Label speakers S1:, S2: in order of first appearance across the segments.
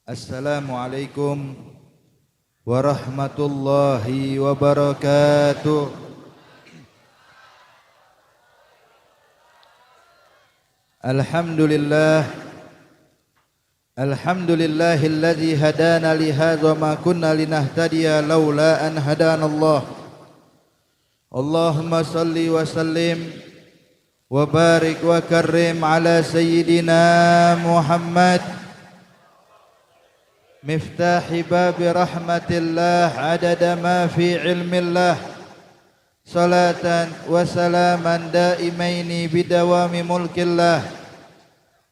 S1: Assalamualaikum warahmatullahi wabarakatuh. Alhamdulillahilladzi hadana li hadza ma kunna linahtadiya laula an hadanallah. Allahumma salli wa sallim wa barik wa karrim ala sayyidina Muhammad miftahi babi rahmatillah adada ma fi ilmillah salatan wa salaman daimaini bidawami mulkillah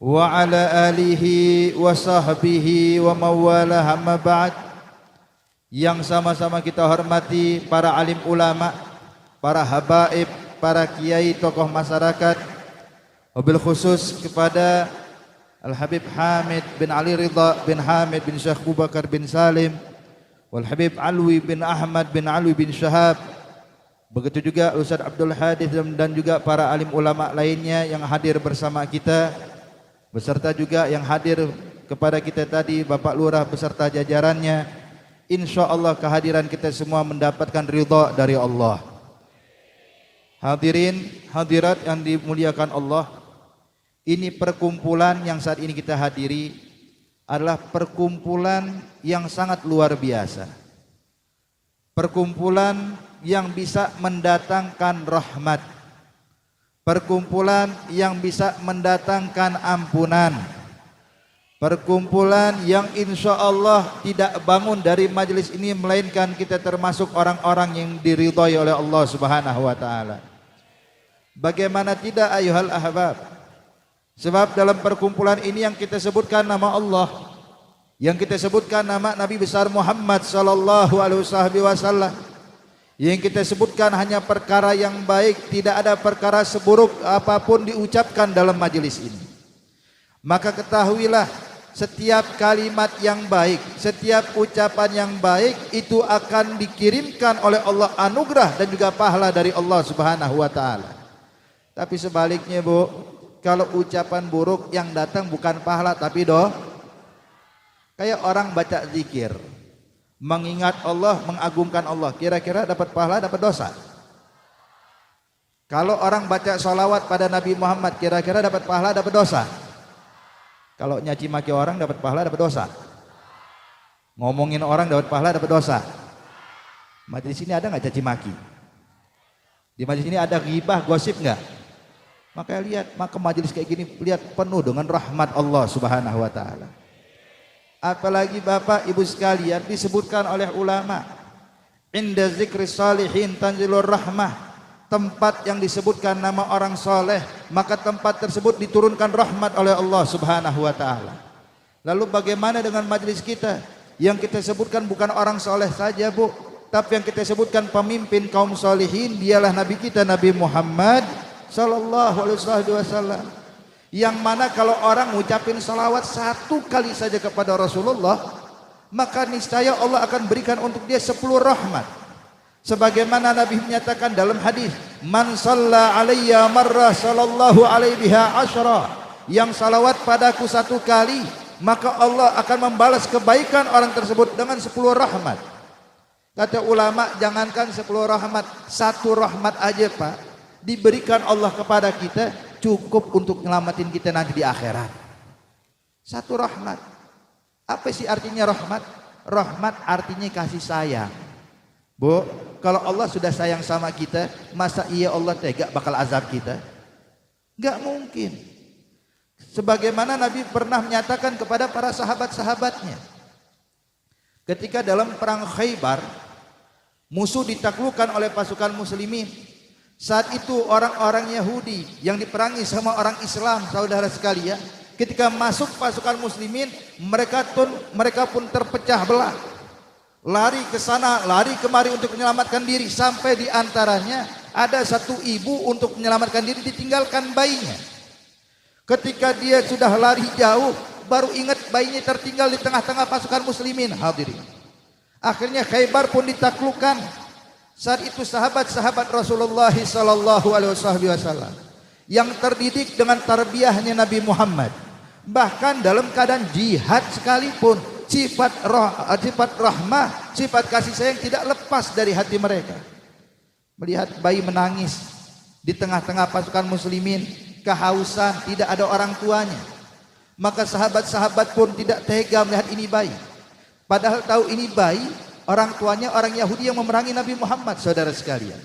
S1: wa ala alihi wa sahbihi wa mawalah amma ba'd. Yang sama-sama kita hormati para alim ulama, para habaib, para kiai, tokoh masyarakat, wabil khusus kepada Al-Habib Hamid bin Ali Ridha bin Hamid bin Syekh Abu Bakar bin Salim, wal Habib Alwi bin Ahmad bin Alwi bin Syahab, begitu juga Ustaz Abdul Hadith dan juga para alim ulama lainnya yang hadir bersama kita, beserta juga yang hadir kepada kita tadi Bapak Lurah beserta jajarannya. Insyaallah kehadiran kita semua mendapatkan ridha dari Allah. Hadirin hadirat yang dimuliakan Allah, ini perkumpulan yang saat ini kita hadiri adalah perkumpulan yang sangat luar biasa. Perkumpulan yang bisa mendatangkan rahmat. Perkumpulan yang bisa mendatangkan ampunan. Perkumpulan yang insya Allah tidak bangun dari majelis ini melainkan kita termasuk orang-orang yang diridhai oleh Allah Subhanahu wa taala. Bagaimana tidak ayuhal ahbab? Sebab dalam perkumpulan ini yang kita sebutkan nama Allah, yang kita sebutkan nama Nabi besar Muhammad sallallahu alaihi wasallam, yang kita sebutkan hanya perkara yang baik, tidak ada perkara seburuk apapun diucapkan dalam majelis ini. Maka ketahuilah, setiap kalimat yang baik, setiap ucapan yang baik itu akan dikirimkan oleh Allah anugerah dan juga pahala dari Allah Subhanahu wa taala. Tapi sebaliknya, Bu, kalau ucapan buruk yang datang bukan pahala tapi kayak orang baca zikir, mengingat Allah, mengagungkan Allah, kira-kira dapat pahala dapat dosa? Kalau orang baca sholawat pada Nabi Muhammad, kira-kira dapat pahala dapat dosa? Kalau nyaci maki orang dapat pahala dapat dosa? Ngomongin orang dapat pahala dapat dosa? Majelis ini ada nggak caci maki? Di majelis ini ada ghibah, gosip nggak? Maka lihat, maka majelis kayak gini lihat penuh dengan rahmat Allah Subhanahu wa taala. Apalagi Bapak Ibu sekalian, disebutkan oleh ulama, inda zikri salihin tanzilur rahmah. Tempat yang disebutkan nama orang soleh, maka tempat tersebut diturunkan rahmat oleh Allah Subhanahu wa taala. Lalu bagaimana dengan majelis kita? Yang kita sebutkan bukan orang soleh saja, Bu, tapi yang kita sebutkan pemimpin kaum solihin, dialah Nabi kita Nabi Muhammad sallallahu alaihi wasallam, yang mana kalau orang ngucapin salawat satu kali saja kepada Rasulullah, maka niscaya Allah akan berikan untuk dia 10 rahmat. Sebagaimana Nabi menyatakan dalam hadis, man shalla alayya marrah sallallahu alaihi biha asyra, yang salawat padaku satu kali maka Allah akan membalas kebaikan orang tersebut dengan 10 rahmat. Kata ulama, jangankan 10 rahmat, 1 rahmat aja Pak diberikan Allah kepada kita cukup untuk nyelamatin kita nanti di akhirat. 1 rahmat. Apa sih artinya rahmat? Rahmat artinya kasih sayang. Bu, kalau Allah sudah sayang sama kita, masa iya Allah tega bakal azab kita? Enggak mungkin. Sebagaimana Nabi pernah menyatakan kepada para sahabat-sahabatnya, ketika dalam perang Khaybar, musuh ditaklukkan oleh pasukan muslimin. Saat itu orang-orang Yahudi yang diperangi sama orang Islam, saudara sekalian, ketika masuk pasukan muslimin, mereka pun terpecah belah. Lari ke sana, lari kemari untuk menyelamatkan diri, sampai di antaranya ada satu ibu untuk menyelamatkan diri ditinggalkan bayinya. Ketika dia sudah lari jauh, baru ingat bayinya tertinggal di tengah-tengah pasukan muslimin. Hadirin, akhirnya Khaybar pun ditaklukkan. Saat itu sahabat-sahabat Rasulullah sallallahu alaihi wasallam yang terdidik dengan tarbiyahnya Nabi Muhammad, bahkan dalam keadaan jihad sekalipun sifat rahmah, sifat kasih sayang tidak lepas dari hati mereka. Melihat bayi menangis di tengah-tengah pasukan muslimin, kehausan, tidak ada orang tuanya, maka sahabat-sahabat pun tidak tega melihat ini bayi. Padahal tahu ini bayi, orang tuanya orang Yahudi yang memerangi Nabi Muhammad, saudara sekalian.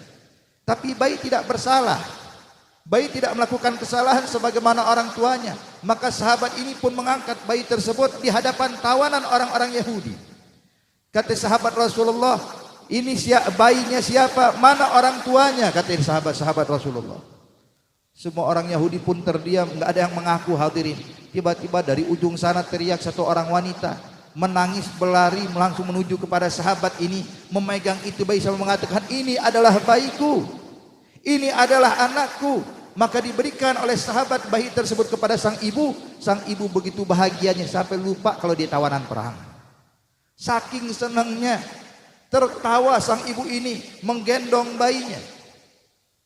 S1: Tapi bayi tidak bersalah, bayi tidak melakukan kesalahan sebagaimana orang tuanya. Maka sahabat ini pun mengangkat bayi tersebut di hadapan tawanan orang-orang Yahudi. Kata sahabat Rasulullah, ini bayinya siapa? Mana orang tuanya? Kata sahabat-sahabat Rasulullah. Semua orang Yahudi pun terdiam, nggak ada yang mengaku, hadirin. Tiba-tiba dari ujung sana teriak satu orang wanita, menangis berlari langsung menuju kepada sahabat ini, memegang itu bayi sambil mengatakan, ini adalah bayiku, ini adalah anakku. Maka diberikan oleh sahabat bayi tersebut kepada sang ibu. Sang ibu begitu bahagianya sampai lupa kalau dia tawanan perang. Saking senangnya, tertawa sang ibu ini menggendong bayinya.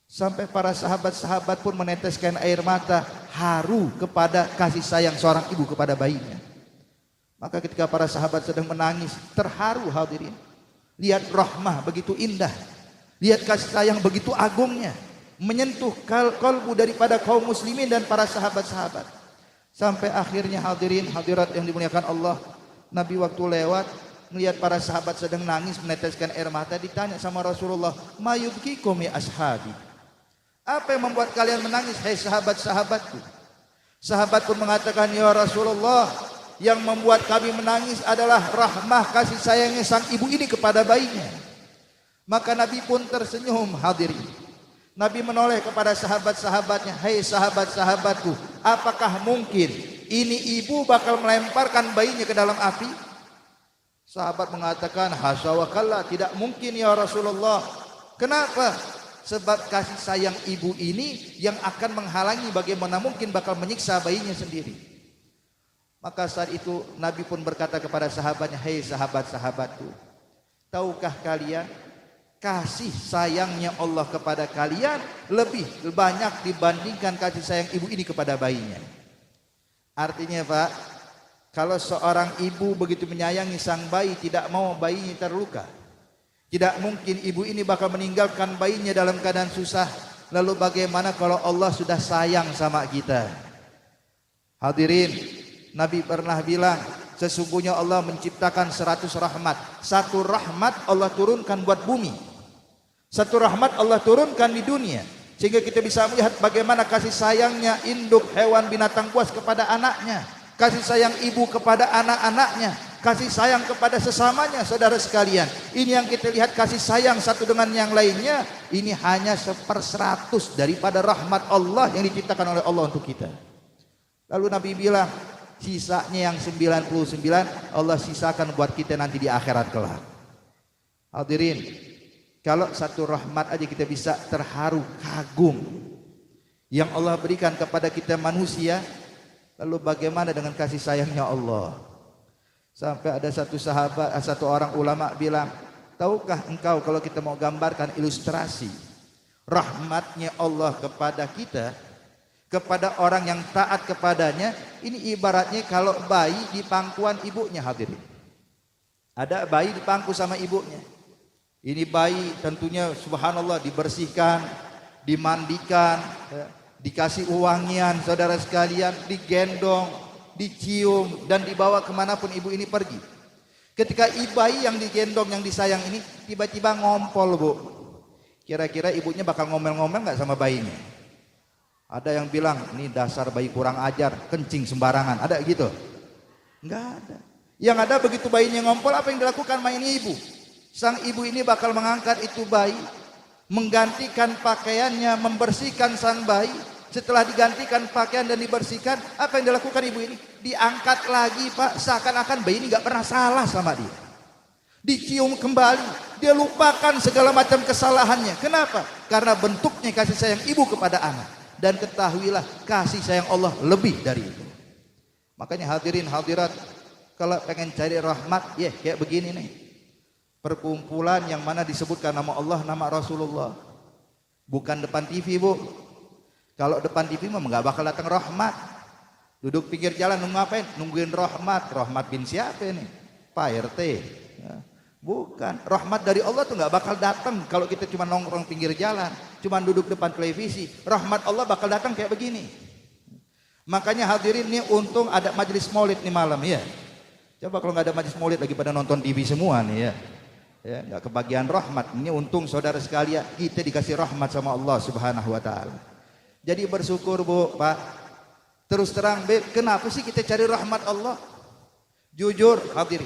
S1: Sampai para sahabat-sahabat pun meneteskan air mata haru kepada kasih sayang seorang ibu kepada bayinya. Maka ketika para sahabat sedang menangis, terharu, hadirin. Lihat rahmah begitu indah, lihat kasih sayang begitu agungnya, menyentuh kalbu daripada kaum muslimin dan para sahabat-sahabat. Sampai akhirnya, hadirin hadirat yang dimuliakan Allah, Nabi waktu lewat melihat para sahabat sedang nangis meneteskan air mata, ditanya sama Rasulullah, mayubkikum ya ashabi, apa yang membuat kalian menangis hai sahabat-sahabatku? Sahabat pun mengatakan, ya Rasulullah, yang membuat kami menangis adalah rahmah kasih sayangnya sang ibu ini kepada bayinya. Maka Nabi pun tersenyum, hadirin. Nabi menoleh kepada sahabat-sahabatnya, hai sahabat-sahabatku, apakah mungkin ini ibu bakal melemparkan bayinya ke dalam api? Sahabat mengatakan, hasya wa kalla, tidak mungkin ya Rasulullah. Kenapa? Sebab kasih sayang ibu ini yang akan menghalangi bagaimana mungkin bakal menyiksa bayinya sendiri. Maka saat itu Nabi pun berkata kepada sahabatnya, hai sahabat-sahabatku, tahukah kalian kasih sayangnya Allah kepada kalian lebih banyak dibandingkan kasih sayang ibu ini kepada bayinya. Artinya Pak, kalau seorang ibu begitu menyayangi sang bayi, tidak mau bayinya terluka, tidak mungkin ibu ini bakal meninggalkan bayinya dalam keadaan susah. Lalu bagaimana kalau Allah sudah sayang sama kita? Hadirin, Nabi pernah bilang, sesungguhnya Allah menciptakan 100 rahmat. Satu rahmat Allah turunkan buat bumi, satu rahmat Allah turunkan di dunia, sehingga kita bisa melihat bagaimana kasih sayangnya induk hewan binatang buas kepada anaknya, kasih sayang ibu kepada anak-anaknya, kasih sayang kepada sesamanya. Saudara sekalian, ini yang kita lihat, kasih sayang satu dengan yang lainnya, ini hanya 1/100 daripada rahmat Allah yang diciptakan oleh Allah untuk kita. Lalu Nabi bilang, sisanya yang 99 Allah sisakan buat kita nanti di akhirat kelak. Hadirin, kalau satu rahmat aja kita bisa terharu, kagum yang Allah berikan kepada kita manusia, lalu bagaimana dengan kasih sayangnya Allah? Sampai ada satu orang ulama bilang, tahukah engkau kalau kita mau gambarkan ilustrasi rahmatnya Allah kepada kita, kepada orang yang taat kepadanya, ini ibaratnya kalau bayi di pangkuan ibunya, hadirin. Ada bayi di pangku sama ibunya. Ini bayi tentunya subhanallah dibersihkan, dimandikan, dikasih wangian, saudara sekalian, digendong, dicium, dan dibawa kemanapun ibu ini pergi. Ketika bayi yang digendong, yang disayang ini tiba-tiba ngompol, Bu, kira-kira ibunya bakal ngomel-ngomel nggak sama bayinya? Ada yang bilang, ini dasar bayi kurang ajar, kencing sembarangan, ada gitu? Nggak ada. Yang ada begitu bayinya ngompol, apa yang dilakukan main ibu? Sang ibu ini bakal mengangkat itu bayi, menggantikan pakaiannya, membersihkan sang bayi. Setelah digantikan pakaian dan dibersihkan, apa yang dilakukan ibu ini? Diangkat lagi, Pak, seakan-akan bayi ini nggak pernah salah sama dia. Dicium kembali, dia lupakan segala macam kesalahannya. Kenapa? Karena bentuknya kasih sayang ibu kepada anak. Dan ketahuilah, kasih sayang Allah lebih dari itu. Makanya hadirin hadirat, kalau pengen cari rahmat, ya kayak begini nih. Perkumpulan yang mana disebutkan nama Allah, nama Rasulullah. Bukan depan TV, Bu. Kalau depan TV mah nggak bakal datang rahmat. Duduk pinggir jalan nunggu ngapain? Nungguin rahmat. Rahmat bin siapa nih? Pak RT. Ya. Bukan, rahmat dari Allah tuh nggak bakal datang kalau kita cuma nongkrong pinggir jalan, cuma duduk depan televisi. Rahmat Allah bakal datang kayak begini. Makanya hadirin nih, untung ada majelis maulid nih malam ya. Coba kalau nggak ada majelis maulid lagi pada nonton TV semua nih ya. Ya, nggak kebagian rahmat. Ini untung saudara sekalian kita dikasih rahmat sama Allah Subhanahu wa taala. Jadi bersyukur Bu, Pak. Terus terang, Beb, kenapa sih kita cari rahmat Allah? Jujur hadirin.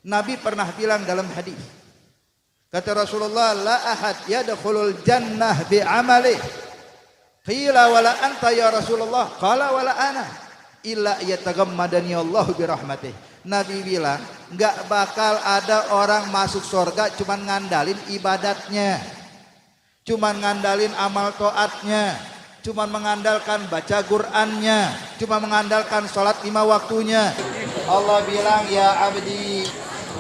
S1: Nabi pernah bilang dalam hadis, kata Rasulullah, la ahad yadkhulul jannah bi amali. Qila wala anta ya Rasulullah? Qala wala ana illa yatagammadani Allah bi rahmatih. Nabi bilang, enggak bakal ada orang masuk surga cuman ngandalin ibadatnya, cuman ngandalin amal taatnya, cuman mengandalkan baca Qur'annya, cuma mengandalkan salat 5 waktunya. Allah bilang, ya abdi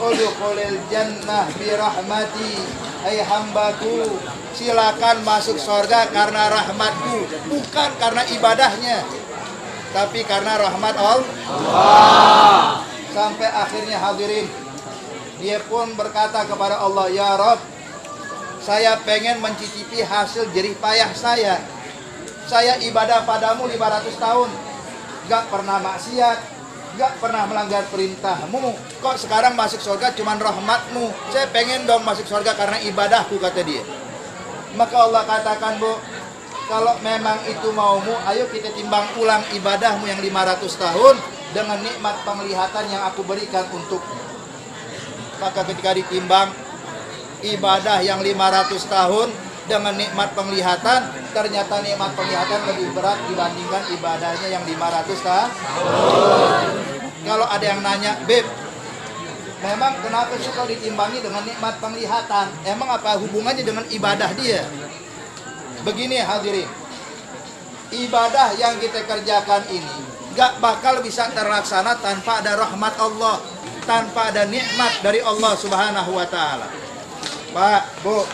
S1: udkhulil jannah bi rahmati, hai hambaku, silakan masuk surga karena rahmatku, bukan karena ibadahnya, tapi karena rahmat Allah. Sampai akhirnya hadirin, dia pun berkata kepada Allah, ya Rabb, saya pengen mencicipi hasil jerih payah saya. Saya ibadah padamu 500 tahun, gak pernah maksiat, gak pernah melanggar perintahmu. Kok sekarang masuk surga cuman rahmatmu? Saya pengen dong masuk surga karena ibadahku, kata dia. Maka Allah katakan, Bu, kalau memang itu maumu, ayo kita timbang ulang ibadahmu yang 500 tahun dengan nikmat penglihatan yang aku berikan untukmu. Maka ketika ditimbang ibadah yang 500 tahun dengan nikmat penglihatan, ternyata nikmat penglihatan lebih berat dibandingkan ibadahnya yang 500 tahun. Kalau ada yang nanya, Beb, memang kenapa sih kalau ditimbangi dengan nikmat penglihatan? Emang apa hubungannya dengan ibadah dia? Begini hadirin, ibadah yang kita kerjakan ini gak bakal bisa terlaksana tanpa ada rahmat Allah, tanpa ada nikmat dari Allah Subhanahu wa taala. Pak, Bu,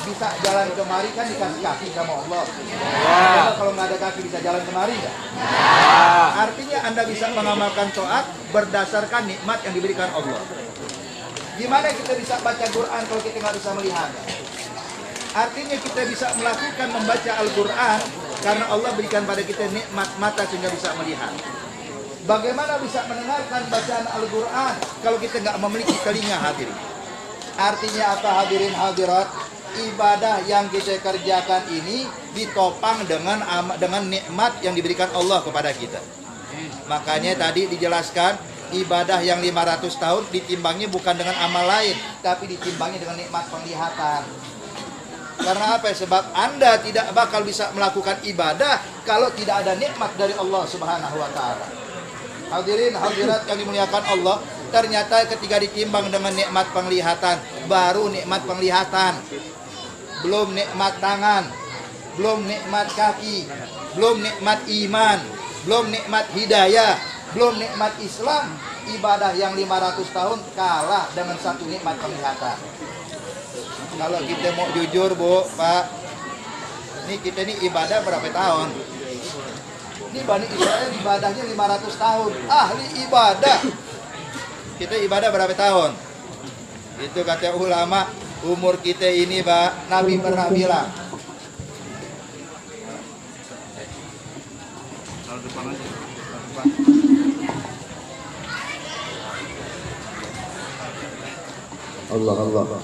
S1: bisa jalan kemari kan dikasih kaki sama Allah. Ya. Kalau nggak ada kaki bisa jalan kemari nggak? Ya. Artinya Anda bisa mengamalkan taat berdasarkan nikmat yang diberikan Allah. Gimana kita bisa baca Quran kalau kita nggak bisa melihat? Artinya kita bisa melakukan membaca Al-Quran karena Allah berikan pada kita nikmat mata sehingga bisa melihat. Bagaimana bisa mendengarkan bacaan Al-Quran kalau kita nggak memiliki telinga, hadirin? Artinya apa, hadirin hadirat? Ibadah yang kita kerjakan ini ditopang dengan nikmat yang diberikan Allah kepada kita. Makanya tadi dijelaskan, ibadah yang 500 tahun ditimbangnya bukan dengan amal lain, tapi ditimbangnya dengan nikmat penglihatan. Karena apa? Sebab Anda tidak bakal bisa melakukan ibadah kalau tidak ada nikmat dari Allah Subhanahu wa taala. Hadirin hadirat yang dimuliakan Allah, ternyata ketika ditimbang dengan nikmat penglihatan, baru nikmat penglihatan, belum nikmat tangan, belum nikmat kaki, belum nikmat iman, belum nikmat hidayah, belum nikmat Islam. Ibadah yang 500 tahun kalah dengan satu nikmat penglihatan. Kalau kita mau jujur, Bu, Pak, ini kita ini ibadah berapa tahun? Ini Bani Israel ibadahnya 500 tahun, ahli ibadah. Kita ibadah berapa tahun? Itu kata ulama, umur kita ini, Pak, Nabi pernah bilang. Allah.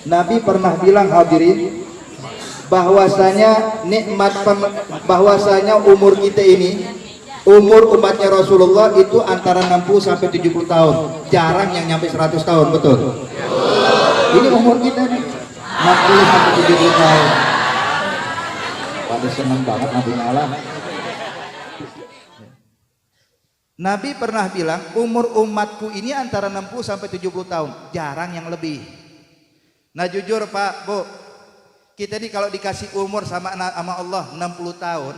S1: Nabi pernah bilang, hadirin, bahwasanya umur kita ini, umur umatnya Rasulullah itu antara 60 sampai 70 tahun. Jarang yang nyampe 100 tahun, betul? Ini umur kita nih, 60 sampai 70 tahun. Pada senang banget Nabi ngalah. Nabi pernah bilang, umur umatku ini antara 60 sampai 70 tahun. Jarang yang lebih. Nah jujur Pak, Bu, kita ini kalau dikasih umur sama Allah 60 tahun,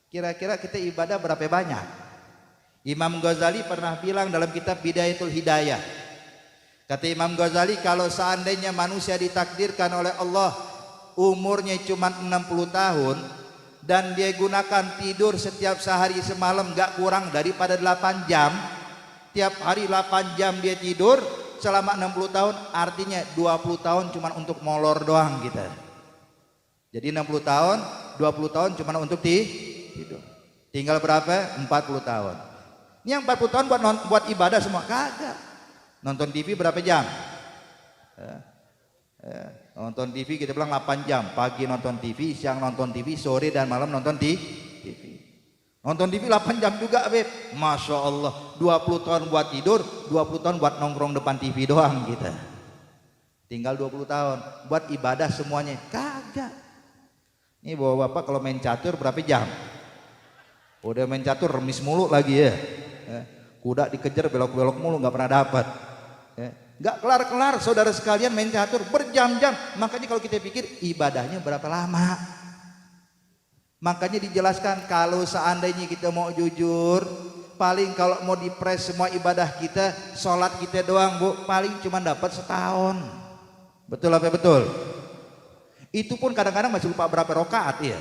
S1: kira-kira kita ibadah berapa banyak? Imam Ghazali pernah bilang dalam kitab Bidayatul Hidayah, kata Imam Ghazali, kalau seandainya manusia ditakdirkan oleh Allah umurnya cuma 60 tahun dan dia gunakan tidur setiap sehari semalam gak kurang daripada 8 jam, tiap hari 8 jam dia tidur selama 60 tahun, artinya 20 tahun cuma untuk molor doang kita. Jadi 60 tahun, 20 tahun cuma untuk tidur. Tinggal berapa? 40 tahun. Ini yang 40 tahun buat ibadah semua? Kagak. Nonton TV berapa jam? Nonton TV kita bilang 8 jam. Pagi nonton TV, siang nonton TV, sore dan malam nonton TV. Nonton TV 8 jam juga, Beb. Masya Allah, 20 tahun buat tidur, 20 tahun buat nongkrong depan TV doang kita. Tinggal 20 tahun buat ibadah semuanya. Kagak. Ini bapak kalau main catur berapa jam? Udah main catur remis mulu lagi ya. Kuda dikejar belok-belok mulu nggak pernah dapat. Nggak kelar-kelar saudara sekalian main catur berjam-jam. Makanya kalau kita pikir ibadahnya berapa lama? Makanya dijelaskan kalau seandainya kita mau jujur, paling kalau mau dipres semua ibadah kita, sholat kita doang Bu, paling cuma dapat setahun. Betul apa betul? Itu pun kadang-kadang masih lupa berapa rokaat ya.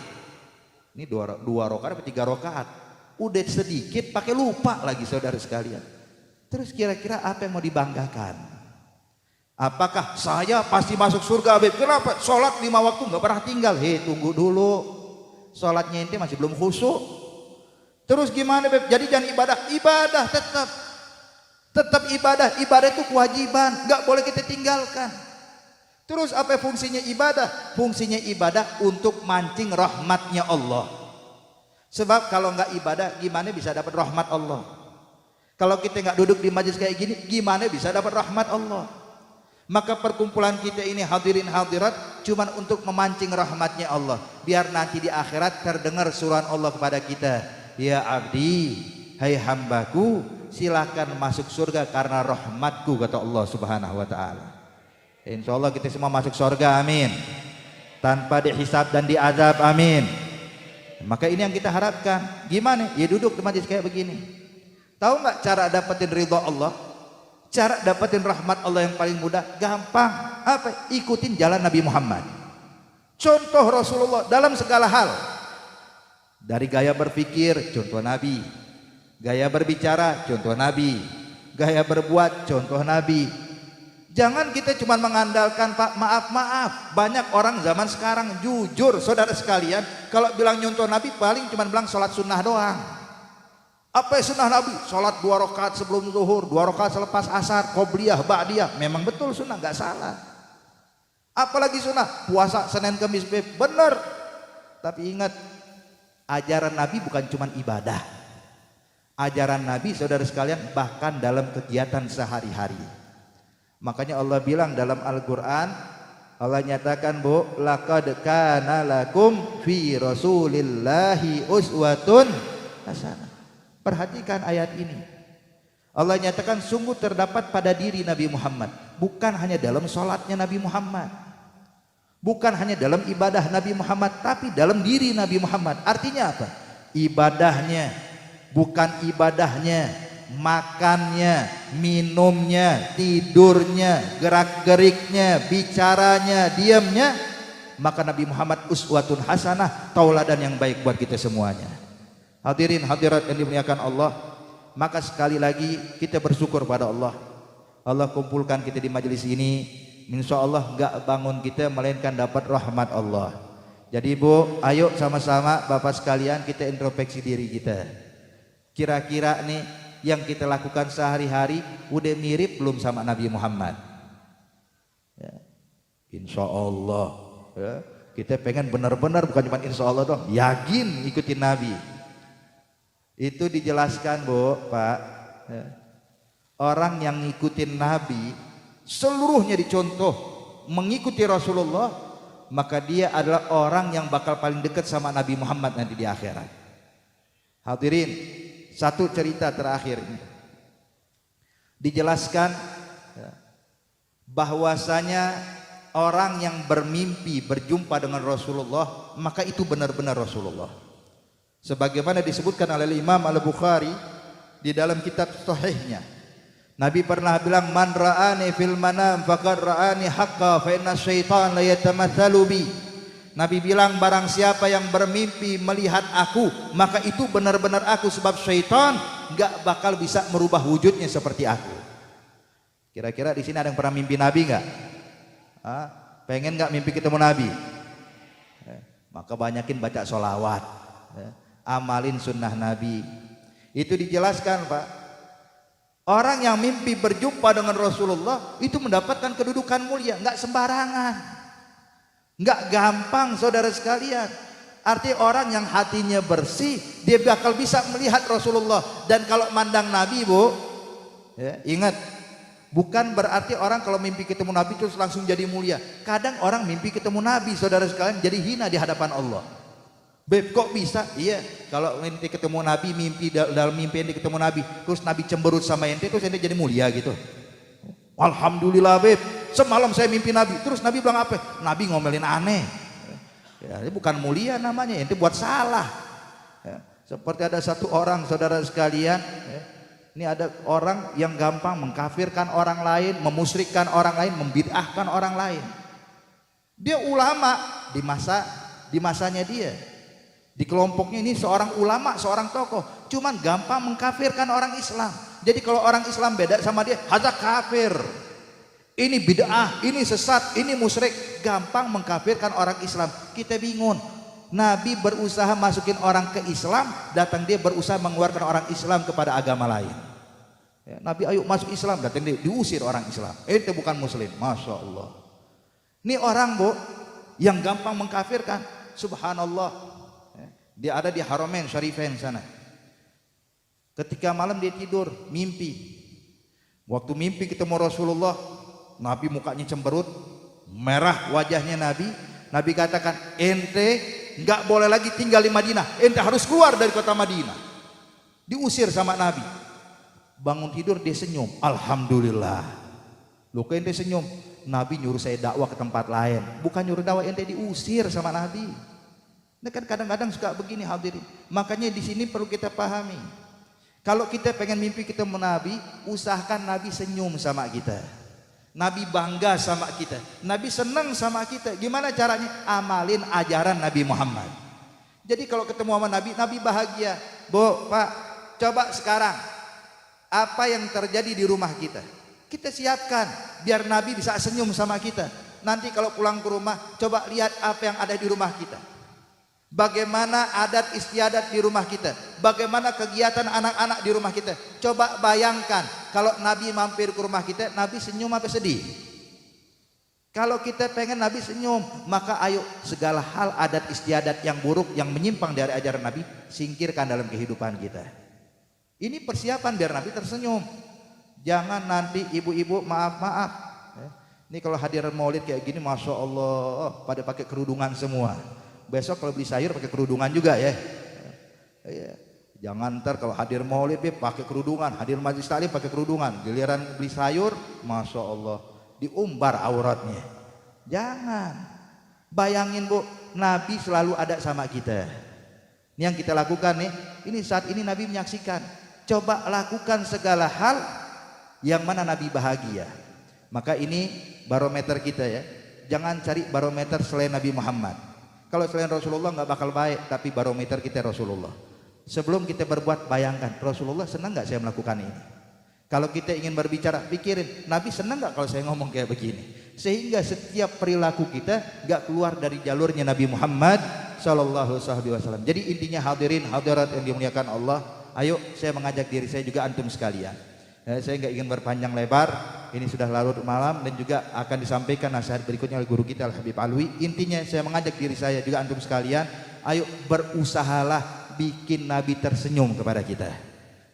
S1: Ini dua rokaat atau 3 rokaat. Udah sedikit pakai lupa lagi saudara sekalian. Terus kira-kira apa yang mau dibanggakan? Apakah saya pasti masuk surga, Beb? Kenapa? Sholat 5 waktu nggak pernah tinggal. Tunggu dulu. Sholatnya ente masih belum khusyuk. Terus gimana, Beb? Jadi jangan ibadah tetap ibadah. Ibadah itu kewajiban, nggak boleh kita tinggalkan. Terus apa fungsinya ibadah? Fungsinya ibadah untuk mancing rahmatnya Allah. Sebab kalau nggak ibadah, gimana bisa dapat rahmat Allah? Kalau kita nggak duduk di majelis kayak gini, gimana bisa dapat rahmat Allah? Maka perkumpulan kita ini hadirin hadirat cuman untuk memancing rahmatnya Allah, biar nanti di akhirat terdengar suruhan Allah kepada kita, ya abdi, hai hambaku, silakan masuk surga karena rahmatku, kata Allah subhanahu wa ta'ala. Insya Allah kita semua masuk surga, amin, tanpa dihisab dan diazab, amin. Maka ini yang kita harapkan. Gimana? Ya duduk di majelis kayak begini. Tahu nggak cara dapetin ridha Allah? Cara dapetin rahmat Allah yang paling mudah, gampang. Apa? Ikutin jalan Nabi Muhammad. Contoh Rasulullah dalam segala hal. Dari gaya berpikir, contoh Nabi. Gaya berbicara, contoh Nabi. Gaya berbuat, contoh Nabi. Jangan kita cuma mengandalkan Pak, maaf. Banyak orang zaman sekarang jujur saudara sekalian, kalau bilang nyontoh Nabi paling cuma bilang sholat sunnah doang. Apa sunnah Nabi? Sholat 2 rakaat sebelum zuhur, 2 rakaat selepas asar, qobliyah, ba'diyah. Memang betul sunnah, nggak salah. Apalagi sunnah? Puasa Senin Kamis, bener. Tapi ingat, ajaran Nabi bukan cuma ibadah. Ajaran Nabi saudara sekalian bahkan dalam kegiatan sehari-hari. Makanya Allah bilang dalam Al-Quran, Allah nyatakan, Bu, laqad kana lakum fi rasulillahi uswatun hasanah. Perhatikan ayat ini. Allah nyatakan sungguh terdapat pada diri Nabi Muhammad, bukan hanya dalam sholatnya Nabi Muhammad, bukan hanya dalam ibadah Nabi Muhammad, tapi dalam diri Nabi Muhammad. Artinya apa? Ibadahnya, bukan ibadahnya, makannya, minumnya, tidurnya, gerak-geriknya, bicaranya, diamnya, maka Nabi Muhammad uswatun hasanah, tauladan yang baik buat kita semuanya. Hadirin hadirat yang dimuliakan Allah, maka sekali lagi kita bersyukur pada Allah. Allah kumpulkan kita di majelis ini, insya Allah gak bangun kita melainkan dapat rahmat Allah. Jadi Bu, ayo sama-sama Bapak sekalian kita introspeksi diri kita. Kira-kira nih yang kita lakukan sehari-hari udah mirip belum sama Nabi Muhammad? Ya. Insya Allah ya. Kita pengen benar-benar, bukan cuma insya Allah dong, yakin ikutin Nabi. Itu dijelaskan Bu, Pak ya. Orang yang ngikutin Nabi seluruhnya dicontoh mengikuti Rasulullah, maka dia adalah orang yang bakal paling dekat sama Nabi Muhammad nanti di akhirat. Hadirin, satu cerita terakhir ini dijelaskan bahwasanya orang yang bermimpi berjumpa dengan Rasulullah, maka itu benar-benar Rasulullah. Sebagaimana disebutkan oleh Imam Al-Bukhari di dalam kitab sahihnya, Nabi pernah bilang, man ra'ani fil manam faqad ra'ani haqqa fa inna syaitan la yatamatsalu bi. Nabi bilang, barang siapa yang bermimpi melihat aku, maka itu benar-benar aku, sebab syaitan nggak bakal bisa merubah wujudnya seperti aku. Kira-kira di sini ada yang pernah mimpi Nabi nggak? Pengen nggak mimpi ketemu Nabi? Maka banyakin baca sholawat, amalin sunnah Nabi. Itu dijelaskan, Pak. Orang yang mimpi berjumpa dengan Rasulullah itu mendapatkan kedudukan mulia, nggak sembarangan, nggak gampang, saudara sekalian. Arti orang yang hatinya bersih, dia bakal bisa melihat Rasulullah. Dan kalau mandang Nabi, Bu, ingat, bukan berarti orang kalau mimpi ketemu Nabi terus langsung jadi mulia. Kadang orang mimpi ketemu Nabi, saudara sekalian, jadi hina di hadapan Allah. Beb, kok bisa? Iya, kalau ente ketemu Nabi, mimpi dalam mimpi ente ketemu Nabi, terus Nabi cemberut sama ente, terus ente jadi mulia gitu. Alhamdulillah, Beb, semalam saya mimpi Nabi, terus Nabi bilang apa? Nabi ngomelin aneh. Ya, ini bukan mulia namanya, ente buat salah. Ya, seperti ada satu orang, saudara sekalian, ini ada orang yang gampang mengkafirkan orang lain, memusyrikkan orang lain, membid'ahkan orang lain. Dia ulama di masanya dia. Di kelompoknya ini seorang ulama, seorang tokoh, cuman gampang mengkafirkan orang Islam. Jadi kalau orang Islam beda sama dia, hadza kafir. Ini bid'ah, ini sesat, ini musyrik, gampang mengkafirkan orang Islam. Kita bingung. Nabi berusaha masukin orang ke Islam, datang dia berusaha mengeluarkan orang Islam kepada agama lain. Ya, Nabi ayo masuk Islam, datang dia diusir orang Islam. Itu bukan muslim, masya Allah. Ini orang, Bu, yang gampang mengkafirkan. Subhanallah. Ya, dia ada di Haramain Syarifain sana. Ketika malam dia tidur, mimpi. Waktu mimpi ketemu Rasulullah, Nabi mukanya cemberut, merah wajahnya Nabi. Nabi katakan, ente nggak boleh lagi tinggal di Madinah, ente harus keluar dari kota Madinah. Diusir sama Nabi. Bangun tidur dia senyum, alhamdulillah. Loh, kok ente senyum? Nabi nyuruh saya dakwah ke tempat lain, bukan nyuruh dakwah, ente diusir sama Nabi. Ini kan kadang-kadang suka begini, hadirin. Makanya di sini perlu kita pahami. Kalau kita pengen mimpi ketemu Nabi, usahakan Nabi senyum sama kita. Nabi bangga sama kita, Nabi senang sama kita. Gimana caranya? Amalin ajaran Nabi Muhammad. Jadi kalau ketemu sama Nabi, Nabi bahagia. Bu, Pak, coba sekarang apa yang terjadi di rumah kita, kita siapkan biar Nabi bisa senyum sama kita. Nanti kalau pulang ke rumah, coba lihat apa yang ada di rumah kita. Bagaimana adat istiadat di rumah kita, bagaimana kegiatan anak-anak di rumah kita. Coba bayangkan kalau Nabi mampir ke rumah kita, Nabi senyum apa sedih? Kalau kita pengen Nabi senyum, maka ayo segala hal adat istiadat yang buruk, yang menyimpang dari ajaran Nabi, singkirkan dalam kehidupan kita. Ini persiapan biar Nabi tersenyum. Jangan nanti ibu-ibu maaf-maaf. Ini kalau hadiran maulid kayak gini, masya Allah, pada pakai kerudungan semua. Besok kalau beli sayur pakai kerudungan juga ya. Jangan ntar kalau hadir maulid pakai kerudungan, hadir majelis taklim pakai kerudungan, giliran beli sayur, masya Allah, diumbar auratnya. Jangan. Bayangin, Bu, Nabi selalu ada sama kita. Ini yang kita lakukan nih. Ini saat ini Nabi menyaksikan. Coba lakukan segala hal yang mana Nabi bahagia. Maka ini barometer kita ya. Jangan cari barometer selain Nabi Muhammad. Kalau selain Rasulullah nggak bakal baik, tapi barometer kita Rasulullah. Sebelum kita berbuat, bayangkan Rasulullah senang nggak saya melakukan ini. Kalau kita ingin berbicara, pikirin Nabi senang nggak kalau saya ngomong kayak begini. Sehingga setiap perilaku kita nggak keluar dari jalurnya Nabi Muhammad Sallallahu Alaihi Wasallam. Jadi intinya hadirin hadirat yang dimuliakan Allah, ayo saya mengajak diri saya juga antum sekalian. Saya nggak ingin berpanjang lebar, ini sudah larut malam dan juga akan disampaikan nasihat berikutnya oleh guru kita Al-Habib Alwi. Intinya saya mengajak diri saya juga antum sekalian, ayo berusahalah bikin Nabi tersenyum kepada kita.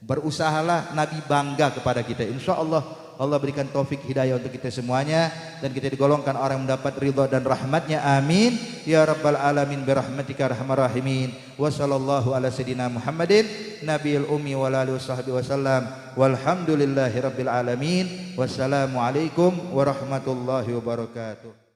S1: Berusahalah Nabi bangga kepada kita. Insya Allah Allah berikan taufik hidayah untuk kita semuanya dan kita digolongkan orang yang mendapat ridha dan rahmatnya. Amin ya rabbal alamin birahmatika arhamar rahimin. Wa sallallahu ala sayidina Muhammadin nabiyil ummi wa alihi washabbihi wasallam. Walhamdulillahi rabbil alamin. Wassalamu alaikum warahmatullahi wabarakatuh.